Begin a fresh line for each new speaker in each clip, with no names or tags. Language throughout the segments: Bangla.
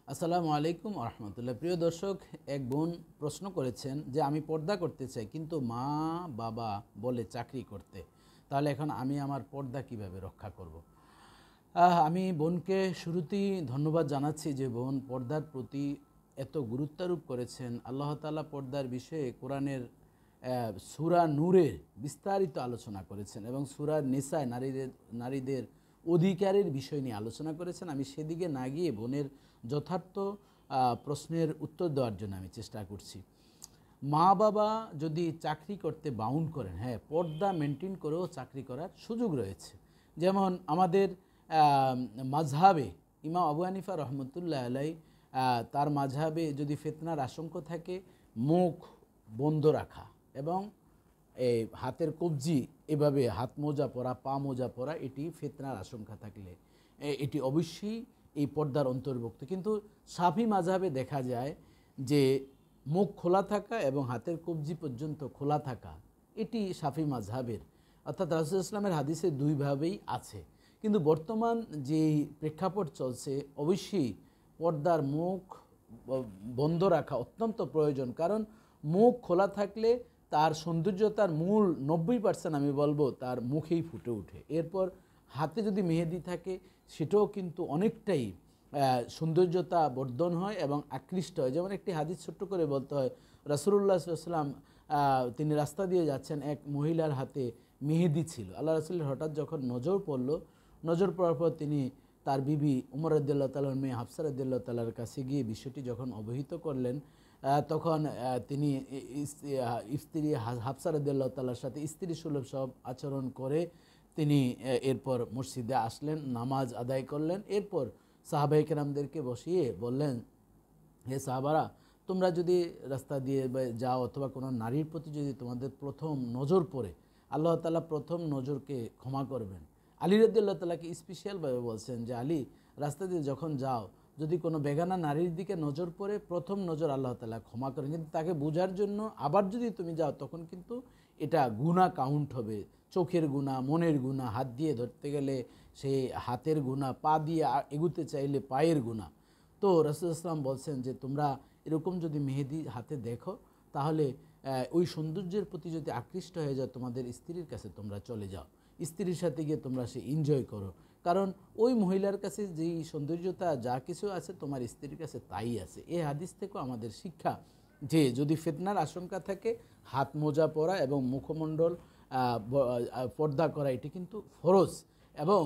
আসসালামু আলাইকুম রহমতুল্লাহ। প্রিয় দর্শক, এক বোন প্রশ্ন করেছেন যে আমি পর্দা করতে চাই কিন্তু মা বাবা বলে চাকরি করতে, তাহলে এখন আমি আমার পর্দা কিভাবে রক্ষা করব। আমি বোনকে শুরুতেই ধন্যবাদ জানাচ্ছি যে বোন পর্দার প্রতি এত গুরুত্বারোপ করেছেন। আল্লাহ তাআলা পর্দার বিষয়ে কোরআনের সূরা নূরে বিস্তারিত আলোচনা করেছেন এবং সূরা নিসায় নারীদের অধিকারের বিষয় নিয়ে আলোচনা করেছেন। আমি সেদিকে না গিয়ে বোনের যথার্থ প্রশ্নের উত্তর দেওয়ার জন্য আমি চেষ্টা করছি। মা বাবা যদি চাকরি করতে বাউন্ড করেন, হ্যাঁ, পর্দা মেনটেন করেও চাকরি করার সুযোগ রয়েছে। যেমন আমাদের মাযহাবে ইমাম আবু হানিফা রহমতুল্লাহ আলাই, তার মাযহাবে যদি ফিতনার আশঙ্কা থাকে, মুখ বন্ধ রাখা এবং এই হাতের কবজি, এভাবে হাত মোজা পরা, পা মোজা পরা, এটি ফিতনার আশঙ্কা থাকলে এটি অবশ্যই এই পর্দার অন্তর্ভুক্ত। কিন্তু শাফি মাযহাবে দেখা যায় যে মুখ খোলা থাকা এবং হাতের কবজি পর্যন্ত খোলা থাকা, এটি শাফি মাযহাবের, অর্থাৎ রাসূলুল্লাহ সাল্লাল্লাহু আলাইহি ওয়াসাল্লামের হাদিসে দুইভাবেই আছে। কিন্তু বর্তমান যে প্রেক্ষাপট চলছে, অবশ্যই পর্দার মুখ বন্ধ রাখা অত্যন্ত প্রয়োজন। কারণ মুখ খোলা থাকলে তার সৌন্দর্যতার মূল 90% আমি বলবো তার মুখেই ফুটে ওঠে। এরপর হাতে যদি মেহেদি থাকে, সেটাও কিন্তু অনেকটাই সৌন্দর্যতা বর্ধন হয় এবং আকৃষ্ট হয়। যেমন একটি হাদিস ছোট্ট করে বলতে হয়, রাসূলুল্লাহ সাল্লাল্লাহু আলাইহি ওয়াসাল্লাম তিনি রাস্তা দিয়ে যাচ্ছেন, এক মহিলার হাতে মেহেদি ছিল। আল্লাহ রাসূলের হঠাৎ যখন নজর পড়ল, নজর পড়ার পর তিনি তার বিবি উমর রাদিয়াল্লাহু তাআলার মেয়ে হাফসা রাদিয়াল্লাহু তাআলার কাছে গিয়ে বিষয়টি যখন অবহিত করলেন, তখন তিনি স্ত্রী হাফসা রাদিয়াল্লাহু তাআলার সাথে স্ত্রী সুলভ সব আচরণ করে তিনি এরপর মসজিদে আসলেন, নামাজ আদায় করলেন। এরপর সাহাবায়ে কেরামদেরকে বসিয়ে বললেন, হে সাহাবারা, তোমরা যদি রাস্তা দিয়ে যাও অথবা কোনো নারীর প্রতি যদি তোমাদের প্রথম নজর পড়ে, আল্লাহ তাআলা প্রথম নজরকে ক্ষমা করবেন। আলী রাদিয়াল্লাহু তাআলাকে স্পেশালভাবে বলছেন যে আলী, রাস্তা দিয়ে যখন যাও, যদি কোনো বেগানা নারীর দিকে নজর পড়ে, প্রথম নজর আল্লাহ তাআলা ক্ষমা করেন, কিন্তু তাকে বোঝার জন্য আবার যদি তুমি যাও, তখন কিন্তু এটা গুনাহ কাউন্ট হবে। চোখের গুনাহ, মনের গুনাহ, হাত দিয়ে ধরতে গেলে সেই হাতের গুনাহ, পা দিয়ে এগুতে চাইলে পায়ের গুনাহ। তো রাসূলুল্লাহ সাল্লাল্লাহু আলাইহি ওয়াসাল্লাম বলছেন যে তোমরা এরকম যদি মেহেদি হাতে দেখো, তাহলে ওই সৌন্দর্যের প্রতি যদি আকৃষ্ট হয়ে যাও, তোমাদের স্ত্রীর কাছে তোমরা চলে যাও, স্ত্রীর সাথে গিয়ে তোমরা সে এনজয় করো। কারণ ওই মহিলার কাছে যেই সৌন্দর্যতা যা কিছু আছে, তোমার স্ত্রীর কাছে তাই আছে। এই হাদিস থেকেও আমাদের শিক্ষা যে যদি ফিতনার আশঙ্কা থাকে, হাত মোজা পরা এবং মুখমণ্ডল পর্দা করা, এটি কিন্তু ফরজ। এবং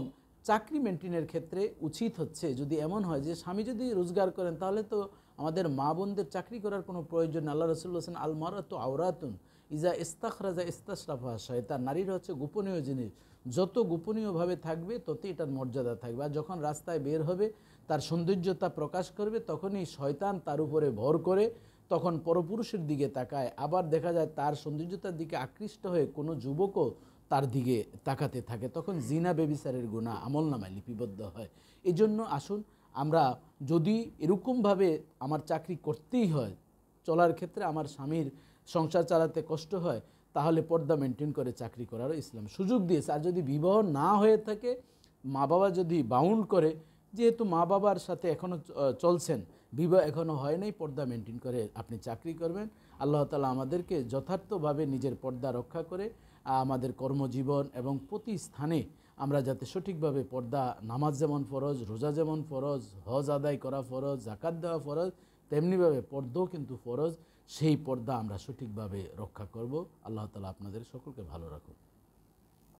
চাকরি মেনটেনের ক্ষেত্রে উচিত হচ্ছে, যদি এমন হয় যে স্বামী যদি রোজগার করেন, তাহলে তো আমাদের মা বোনদের চাকরি করার কোনো প্রয়োজন নেই। আল্লাহ রাসূলুল্লাহ বলেছেন, আল মারাতু আওরাতুন ইজা ইস্তাখরাজা ইস্তাশরাফা শয়তান। নারীর হচ্ছে গোপনীয় জিনিস, যত গোপনীয়ভাবে থাকবে ততই এটার মর্যাদা থাকবে। আর যখন রাস্তায় বের হবে, তার সৌন্দর্যতা প্রকাশ করবে, তখনই শয়তান তার উপরে ভর করে তখন পরপুরুষের দিকে তাকায়। আবার দেখা যায় তার সৌন্দর্যতার দিকে আকৃষ্ট হয়ে কোনো যুবকও তার দিকে তাকাতে থাকে, তখন জিনা বেবিচারের গুনাহ আমলনামায় লিপিবদ্ধ হয়। এজন্য আসুন আমরা, যদি এরকমভাবে আমার চাকরি করতেই হয়, চলার ক্ষেত্রে আমার স্বামীর সংসার চালাতে কষ্ট হয়, তাহলে পর্দা মেনটেন করে চাকরি করারও ইসলাম সুযোগ দিয়েছে। আর যদি বিবাহ না হয়ে থাকে, মা বাবা যদি বাউন্ড করে, যেহেতু মা বাবার সাথে এখনও চলছেন, বিবাহ এখনও হয় নাই, পর্দা মেনটেন করে আপনি চাকরি করবেন। আল্লাহ তাআলা আমাদেরকে যথার্থভাবে নিজের পর্দা রক্ষা করে আমাদের কর্মজীবন এবং প্রতি স্থানে আমরা যাতে সঠিকভাবে পর্দা, নামাজ যেমন ফরজ, রোজা যেমন ফরজ, হজ আদায় করা ফরজ, যাকাত দেওয়া ফরজ, তেমনিভাবে পর্দাও কিন্তু ফরজ, সেই পর্দা আমরা সঠিকভাবে রক্ষা করব। আল্লাহ তাআলা আপনাদের সকলকে ভালো রাখুন।